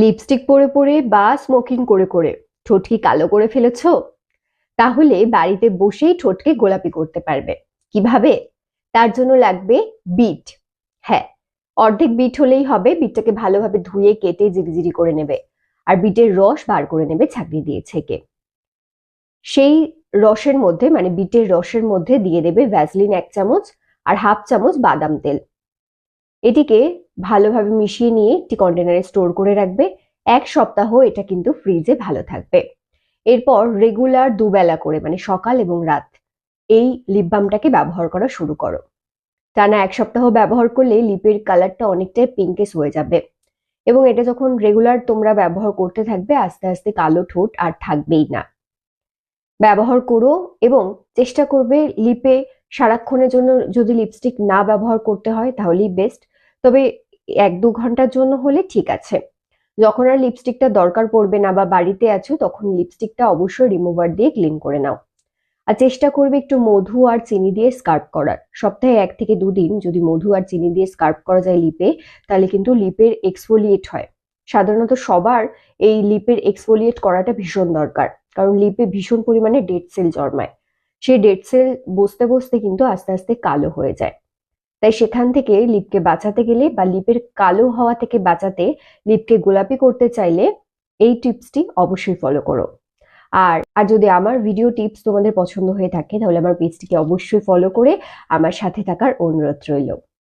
Lipstick পরে পরে বা স্মোকিং করে করে ঠোঁট কি কালো করে ফেলেছো? তাহলে বাড়িতে বসেই ঠোঁটকে গোলাপি করতে পারবে। কিভাবে? তার জন্য লাগবে বিট। হ্যাঁ, অর্ধেক বিট হলেই হবে। বিটটাকে ভালোভাবে ধুয়ে কেটে জিরি করে নেবে। আর বিটের রস বার করে নেবে ছাঁকনি দিয়ে ছেঁকে। সেই রসের মধ্যে মানে বিটের রসের মধ্যে দিয়ে দেবে ভ্যাসলিন 1 চামচ আর হাফ চামচ বাদাম তেল। এটিকে ভালোভাবে মিশিয়ে নিয়ে একটি কন্টেনারে স্টোর করে রাখবে। 1 সপ্তাহ এটা কিন্তু ফ্রিজে ভালো থাকবে। এরপর রেগুলার দুবেলা করে মানে সকাল এবং রাত এই লিপ বামটাকে ব্যবহার করা শুরু করো। টানা 1 সপ্তাহ ব্যবহার করলে লিপের কালারটা অনেকটাই পিঙ্কেস হয়ে যাবে এবং এটা যখন রেগুলার তোমরা ব্যবহার করতে থাকবে আস্তে আস্তে কালো ঠোঁট আর থাকবেই না। ব্যবহার করো এবং চেষ্টা করবে লিপে সারাক্ষণের জন্য যদি লিপস্টিক না ব্যবহার করতে হয় তাহলেই বেস্ট। তবে 1-2 ঘন্টার জন্য হলে ঠিক আছে। যখন আর লিপস্টিকটা দরকার পড়বে না বা বাড়িতে আছো তখন লিপস্টিকটা অবশ্যই রিমুভার দিয়ে ক্লিন করে নাও। আর চেষ্টা করবে একটু মধু আর চিনি দিয়ে স্কার্প করার। সপ্তাহে 1 থেকে 2 দিন যদি মধু আর চিনি দিয়ে স্কার্প করা যায় লিপে, তাহলে কিন্তু লিপের এক্সফোলিয়েট হয়। সাধারণত সবার এই লিপের এক্সফোলিয়েট করাটা ভীষণ দরকার, কারণ লিপে ভীষণ পরিমাণে ডেড সেল জন্মায়। সেই ডেড সেল বসতে বসতে কিন্তু আস্তে আস্তে কালো হয়ে যায়। তাই সেখান থেকে লিপকে বাঁচাতে গেলে বা লিপের কালো হওয়া থেকে বাঁচাতে লিপকে গোলাপি করতে চাইলে এই টিপসটি অবশ্যই ফলো করো। আর আর যদি আমার ভিডিও টিপস তোমাদের পছন্দ হয়ে থাকে তাহলে আমার পেজটিকে অবশ্যই ফলো করে আমার সাথে থাকার অনুরোধ রইল।